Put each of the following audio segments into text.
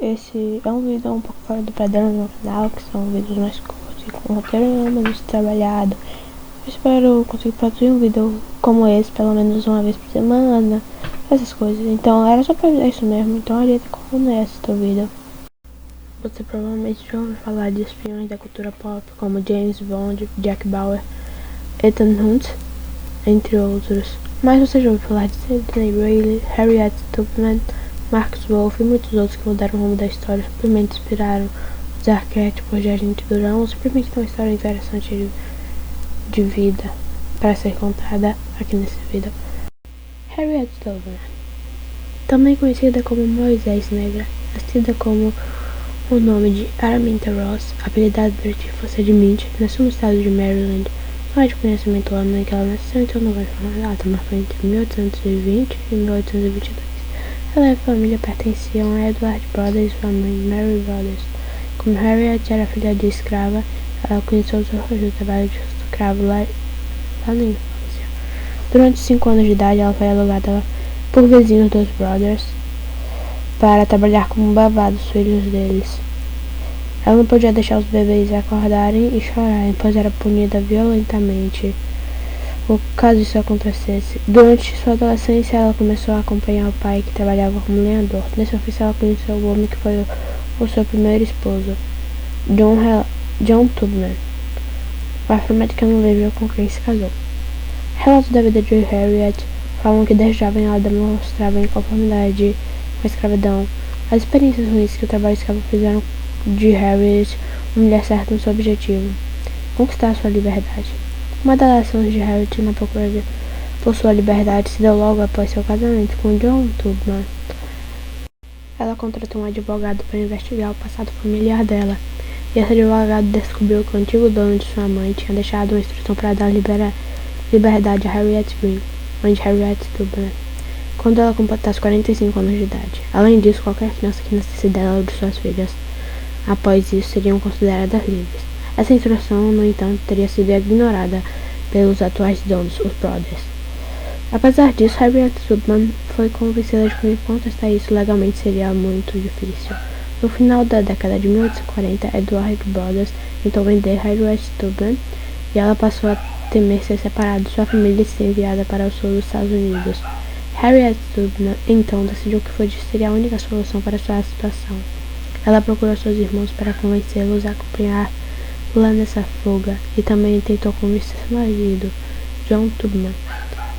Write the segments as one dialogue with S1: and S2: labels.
S1: Esse é um vídeo um pouco fora do padrão do meu canal, que são vídeos mais curtos, com roteiro mais trabalhado. Eu espero conseguir produzir um vídeo como esse, pelo menos uma vez por semana, essas coisas. Então era só pra avisar isso mesmo, então a gente começa o vídeo. Você provavelmente já ouviu falar de espiões da cultura pop, como James Bond, Jack Bauer, Ethan Hunt, entre outros. Mas você já ouviu falar de Sidney Reilly, Harriet Tubman, Marcus Wolfe e muitos outros que mudaram o rumo da história, simplesmente inspiraram os arquétipos de agente durão, ou simplesmente uma história interessante de vida para ser contada aqui nesse vídeo. Harriet Tubman, também conhecida como Moisés Negra, nascida como o nome de Araminta Ross, apelidada durante a infância de Mint, nasceu no estado de Maryland. Não é de conhecimento homem em que ela nasceu, então não vai falar data, mas foi entre 1820 e 1822. Ela e a família pertenciam a Edward Brothers e sua mãe, Mary Brothers. Como Harriet era filha de escrava, ela conheceu os horrores do trabalho de escravo lá na infância. Durante 5 anos de idade, ela foi alugada por vizinhos dos Brothers para trabalhar como babá dos filhos deles. Ela não podia deixar os bebês acordarem e chorarem, pois era punida violentamente caso isso acontecesse. Durante sua adolescência, ela começou a acompanhar o pai, que trabalhava como lenhador. Nesse ofício, ela conheceu o homem que foi o seu primeiro esposo, John Tubman, o afro-americano negro com quem se casou. Relatos da vida de Harriet falam que desde jovem ela demonstrava inconformidade com a escravidão. As experiências ruins que o trabalho escravo fizeram de Harriet uma mulher certa no seu objetivo: conquistar sua liberdade. Uma das ações de Harriet na procura por sua liberdade se deu logo após seu casamento com John Tubman. Ela contratou um advogado para investigar o passado familiar dela, e esse advogado descobriu que o antigo dono de sua mãe tinha deixado uma instrução para dar liberdade a Harriet Green, mãe de Harriet Tubman, quando ela completasse 45 anos de idade. Além disso, qualquer criança que nascesse dela ou de suas filhas após isso seriam consideradas livres. Essa instrução, no entanto, teria sido ignorada pelos atuais donos, os Brothers. Apesar disso, Harriet Tubman foi convencida de que contestar isso legalmente seria muito difícil. No final da década de 1840, Edward Brothers tentou vender Harriet Tubman e ela passou a temer ser separada de sua família e ser enviada para o sul dos Estados Unidos. Harriet Tubman então decidiu que seria a única solução para sua situação. Ela procurou seus irmãos para convencê-los a acompanhá-la nessa fuga e também tentou convencer seu marido, John Tubman,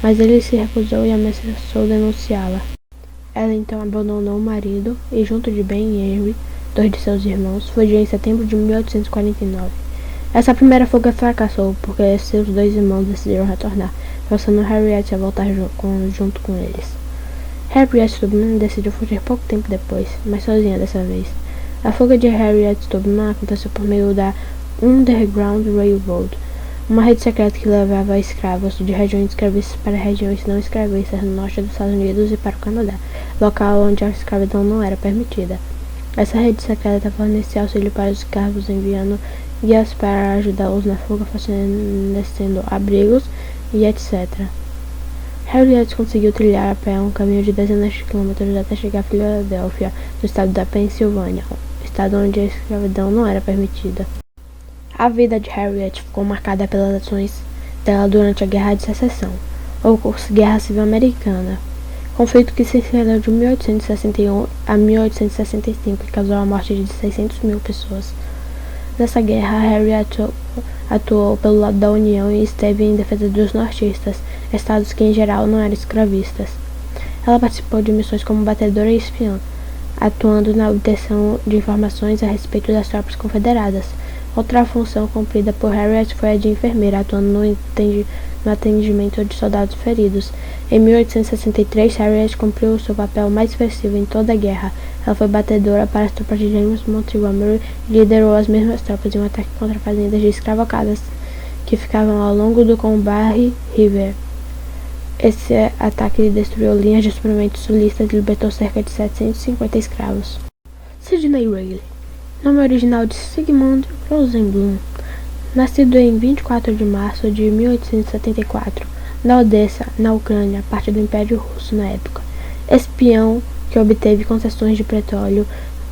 S1: mas ele se recusou e ameaçou denunciá-la. Ela então abandonou o marido e, junto de Ben e Henry, 2 de seus irmãos, fugiu em setembro de 1849. Essa primeira fuga fracassou porque seus 2 irmãos decidiram retornar, forçando Harriet a voltar junto com eles. Harriet Tubman decidiu fugir pouco tempo depois, mas sozinha dessa vez. A fuga de Harriet Tubman aconteceu por meio da Underground Railroad, uma rede secreta que levava escravos de regiões escravistas para regiões não escravistas no norte dos Estados Unidos e para o Canadá, local onde a escravidão não era permitida. Essa rede secreta fornecia auxílio para os escravos, enviando guias para ajudá-los na fuga, fornecendo abrigos e etc. Harriet conseguiu trilhar a pé um caminho de dezenas de quilômetros até chegar a Filadélfia, no estado da Pensilvânia, estado onde a escravidão não era permitida. A vida de Harriet ficou marcada pelas ações dela durante a Guerra de Secessão, ou Guerra Civil Americana, conflito que se estendeu de 1861 a 1865 e causou a morte de 600 mil pessoas. Nessa guerra, Harriet atuou pelo lado da União e esteve em defesa dos nortistas, estados que em geral não eram escravistas. Ela participou de missões como batedora e espiã, atuando na obtenção de informações a respeito das tropas confederadas. Outra função cumprida por Harriet foi a de enfermeira, atuando no atendimento de soldados feridos. Em 1863, Harriet cumpriu seu papel mais expressivo em toda a guerra. Ela foi batedora para as tropas de James Montgomery e liderou as mesmas tropas em um ataque contra fazendas de escravocadas que ficavam ao longo do Combahee River. Esse ataque destruiu linhas de suprimento sulistas e libertou cerca de 750 escravos. Sidney Reilly, nome original de Sigmund Rosenblum, nascido em 24 de março de 1874, na Odessa, na Ucrânia, parte do Império Russo na época. Espião que obteve concessões de petróleo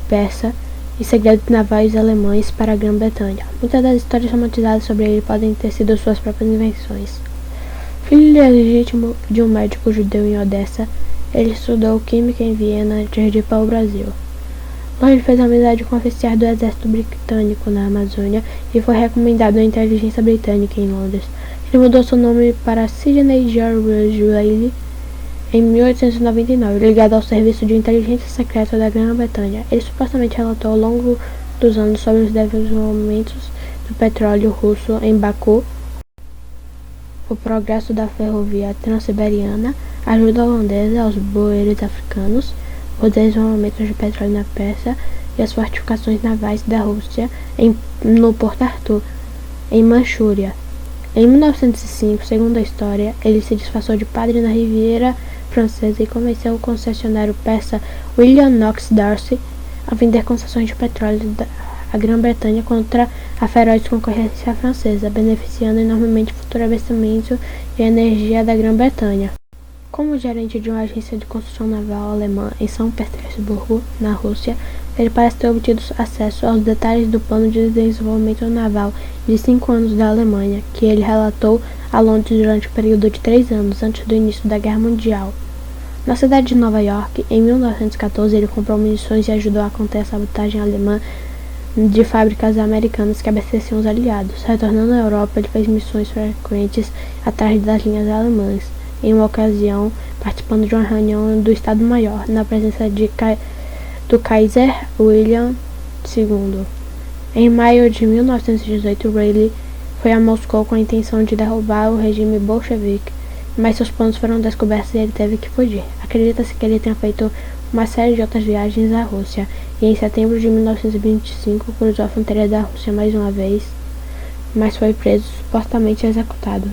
S1: persa e segredos navais alemães para a Grã-Bretanha. Muitas das histórias romantizadas sobre ele podem ter sido suas próprias invenções. Filho legítimo de um médico judeu em Odessa, ele estudou química em Viena antes de ir para o Brasil. Lá ele fez amizade com um oficial do exército britânico na Amazônia e foi recomendado à inteligência britânica em Londres. Ele mudou seu nome para Sidney George Reilly em 1899, ligado ao serviço de inteligência secreta da Grã-Bretanha. Ele supostamente relatou ao longo dos anos sobre os desenvolvimentos do petróleo russo em Baku, o progresso da ferrovia transiberiana, a ajuda holandesa aos boeres africanos, os desenvolvimentos de petróleo na Pérsia e as fortificações navais da Rússia no Porto Arthur, em Manchúria. Em 1905, segundo a história, ele se disfarçou de padre na Riviera Francesa e convenceu o concessionário persa William Knox Darcy a vender concessões de petróleo à Grã-Bretanha contra a feroz concorrência francesa, beneficiando enormemente o futuro abastecimento de energia da Grã-Bretanha. Como gerente de uma agência de construção naval alemã em São Petersburgo, na Rússia, ele parece ter obtido acesso aos detalhes do plano de desenvolvimento naval de 5 anos da Alemanha, que ele relatou a Londres durante o período de 3 anos antes do início da Guerra Mundial. Na cidade de Nova York, em 1914, ele comprou munições e ajudou a conter a sabotagem alemã de fábricas americanas que abasteciam os aliados. Retornando à Europa, ele fez missões frequentes atrás das linhas alemãs. Em uma ocasião, participando de uma reunião do Estado-Maior, na presença do Kaiser William II. Em maio de 1918, Reilly foi a Moscou com a intenção de derrubar o regime bolchevique, mas seus planos foram descobertos e ele teve que fugir. Acredita-se que ele tenha feito uma série de outras viagens à Rússia, e em setembro de 1925 cruzou a fronteira da Rússia mais uma vez, mas foi preso e supostamente executado.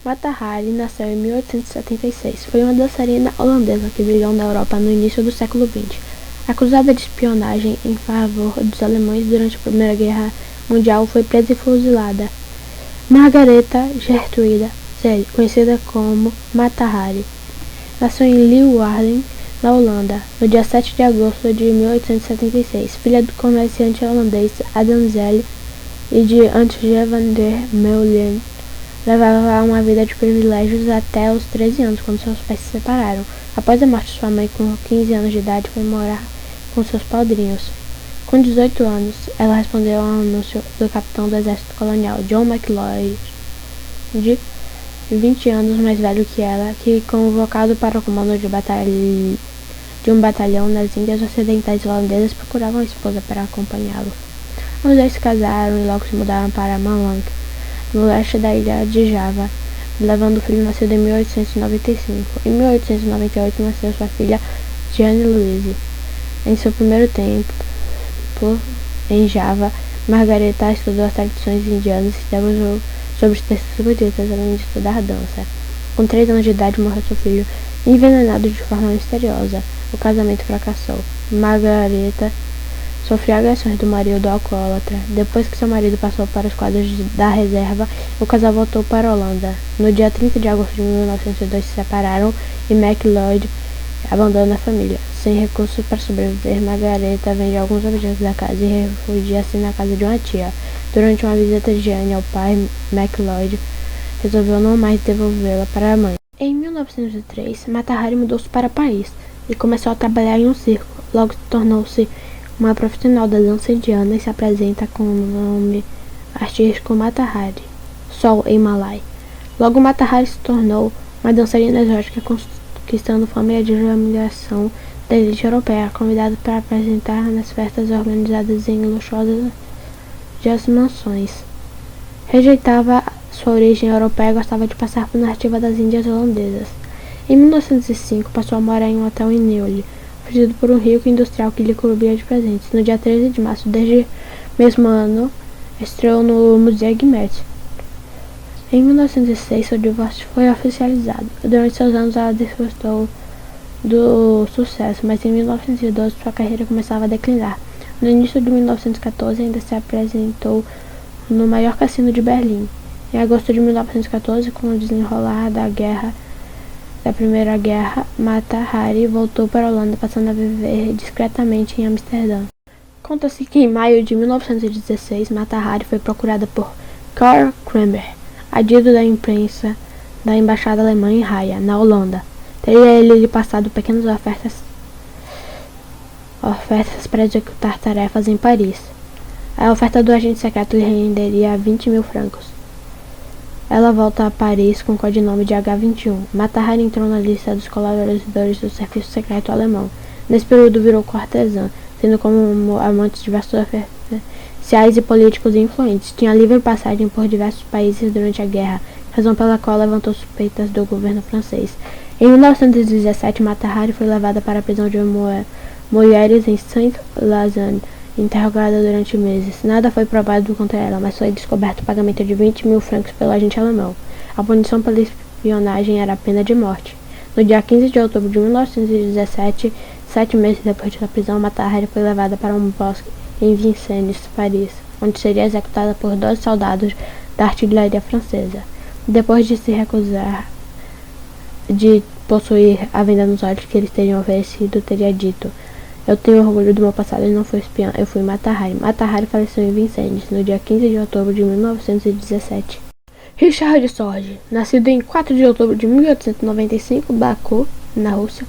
S1: Mata Hari nasceu em 1876. Foi uma dançarina holandesa que brilhou na Europa no início do século XX. Acusada de espionagem em favor dos alemães durante a Primeira Guerra Mundial, foi presa e fuzilada. Margareta Gertruida Zell, conhecida como Mata Hari, nasceu em Leeuwarden, na Holanda, no dia 7 de agosto de 1876, filha do comerciante holandês Adam Zell e de Antje van der Meulen. Levava uma vida de privilégios até os 13 anos, quando seus pais se separaram. Após a morte de sua mãe, com 15 anos de idade, foi morar com seus padrinhos. Com 18 anos, ela respondeu a um anúncio do capitão do exército colonial, John McLeod, de 20 anos mais velho que ela, que, convocado para o comando de um batalhão nas Índias Ocidentais holandesas, procurava uma esposa para acompanhá-lo. Os dois se casaram e logo se mudaram para Malang, no leste da ilha de Java, levando o filho nascido em 1895. Em 1898 nasceu sua filha Jeanne Louise. Em seu primeiro tempo em Java, Margareta estudou as tradições indianas e se debruçou sobre os textos budistas, além de estudar dança. Com 3 anos de idade morreu seu filho, envenenado de forma misteriosa. O casamento fracassou. Margareta sofreu agressões do marido alcoólatra. Depois que seu marido passou para os quadros da reserva, o casal voltou para a Holanda. No dia 30 de agosto de 1902 se separaram e McLeod abandona a família. Sem recursos para sobreviver, Margareta vende alguns objetos da casa e refugia-se na casa de uma tia. Durante uma visita de Anne ao pai, McLeod resolveu não mais devolvê-la para a mãe. Em 1903, Mata Hari mudou-se para Paris e começou a trabalhar em um circo. Logo tornou-se uma profissional da dança indiana e se apresenta com o nome artístico Mata Hari, Sol em Malai. Logo, Mata Hari se tornou uma dançarina exótica, conquistando fama e admiração da elite europeia, convidada para apresentar nas festas organizadas em luxuosas mansões. Rejeitava sua origem europeia e gostava de passar por nativa das Índias holandesas. Em 1905, passou a morar em um hotel em Neuilly, oferecido por um rico industrial que lhe cobria de presentes. No dia 13 de março deste mesmo ano, estreou no Museu Guimet. Em 1906, seu divórcio foi oficializado. Durante seus anos, ela desfrutou do sucesso, mas em 1912 sua carreira começava a declinar. No início de 1914, ainda se apresentou no maior cassino de Berlim. Em agosto de 1914, com o desenrolar da guerra da Primeira Guerra, Mata Hari voltou para a Holanda, passando a viver discretamente em Amsterdã. Conta-se que em maio de 1916, Mata Hari foi procurada por Karl Kramer, adido da imprensa da embaixada alemã em Haia, na Holanda. Teria ele lhe passado pequenas ofertas para executar tarefas em Paris. A oferta do agente secreto lhe renderia 20.000 francos. Ela volta a Paris com o codinome de H-21. Mata Hari entrou na lista dos colaboradores do serviço secreto alemão. Nesse período virou cortesã, tendo como amantes diversos oficiais e políticos influentes. Tinha livre passagem por diversos países durante a guerra, razão pela qual levantou suspeitas do governo francês. Em 1917, Mata Hari foi levada para a prisão de Moyeres em Saint-Lazare, interrogada durante meses. Nada foi provado contra ela, mas foi descoberto o pagamento de 20.000 francos pelo agente alemão. A punição pela espionagem era a pena de morte. No dia 15 de outubro de 1917, 7 meses depois da prisão, Mata Hari foi levada para um bosque em Vincennes, Paris, onde seria executada por 12 soldados da artilharia francesa. Depois de se recusar de possuir a venda nos olhos que eles teriam oferecido, teria dito: "Eu tenho orgulho do meu passado e não fui espiã, eu fui Mata Hari." Mata Hari faleceu em Vincennes, no dia 15 de outubro de 1917. Richard Sorge, nascido em 4 de outubro de 1895, Baku, na Rússia,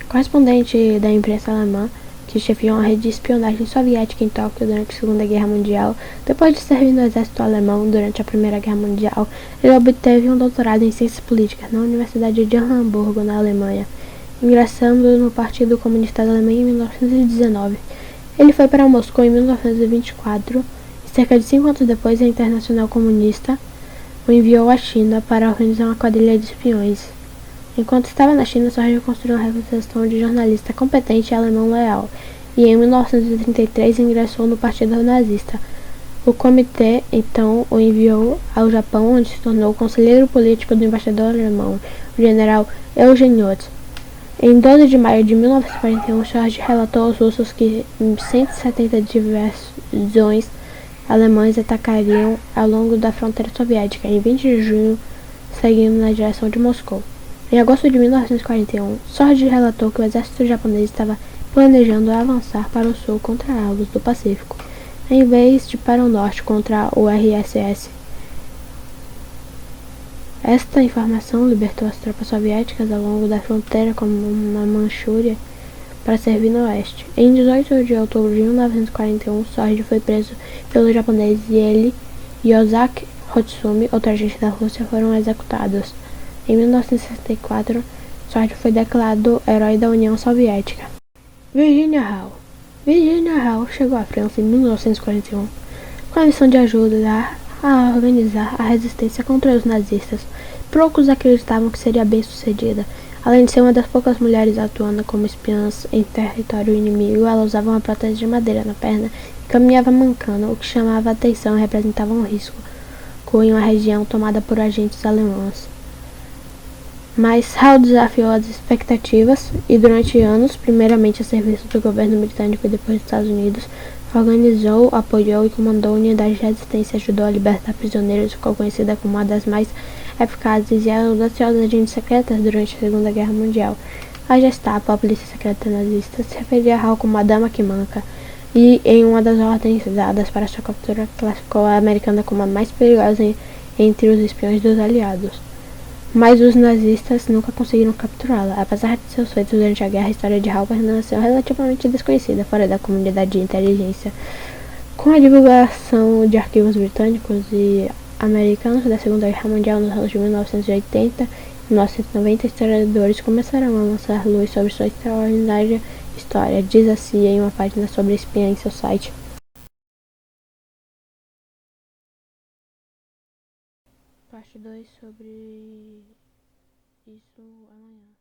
S1: correspondente da imprensa alemã, que chefiou uma rede de espionagem soviética em Tóquio durante a Segunda Guerra Mundial. Depois de servir no exército alemão durante a Primeira Guerra Mundial, ele obteve um doutorado em ciências políticas na Universidade de Hamburgo, na Alemanha, ingressando no Partido Comunista Alemão em 1919. Ele foi para Moscou em 1924 e cerca de 5 anos depois a Internacional Comunista o enviou à China para organizar uma quadrilha de espiões. Enquanto estava na China, Sorge construiu uma reputação de jornalista competente e alemão leal, e em 1933 ingressou no Partido Nazista. O comitê então o enviou ao Japão, onde se tornou conselheiro político do embaixador alemão, o general Eugen Otto. Em 12 de maio de 1941, Sorge relatou aos russos que 170 divisões alemães atacariam ao longo da fronteira soviética em 20 de junho, seguindo na direção de Moscou. Em agosto de 1941, Sorge relatou que o exército japonês estava planejando avançar para o sul contra alvos do Pacífico, em vez de para o norte contra o RSS. Esta informação libertou as tropas soviéticas ao longo da fronteira como na Manchúria para servir no oeste. Em 18 de outubro de 1941, Sorge foi preso pelos japoneses e ele e Ozaki Hotsumi, outro agente da Rússia, foram executados. Em 1964, Sorge foi declarado herói da União Soviética. Virginia Hall. Virginia Hall chegou à França em 1941 com a missão de ajudar a organizar a resistência contra os nazistas. Poucos acreditavam que seria bem sucedida. Além de ser uma das poucas mulheres atuando como espiãs em território inimigo, ela usava uma prótese de madeira na perna e caminhava mancando, o que chamava a atenção e representava um risco em uma região tomada por agentes alemães. Mas Hall desafiou as expectativas e durante anos, primeiramente a serviço do governo britânico e depois dos Estados Unidos, organizou, apoiou e comandou unidades de resistência, ajudou a libertar prisioneiros e ficou conhecida como uma das mais eficazes e audaciosas agentes secretas durante a Segunda Guerra Mundial. A Gestapo, a polícia secreta nazista, se referia a Hall como a Dama que Manca, e em uma das ordens dadas para sua captura, classificou a americana como a mais perigosa entre os espiões dos aliados. Mas os nazistas nunca conseguiram capturá-la. Apesar de seus feitos durante a guerra, a história de Hall permaneceu relativamente desconhecida fora da comunidade de inteligência. Com a divulgação de arquivos britânicos e americanos da Segunda Guerra Mundial nos anos de 1980 e 1990, historiadores começaram a lançar luz sobre sua extraordinária história, diz a CIA em uma página sobre espiã em seu site. Parte 2 sobre isso amanhã.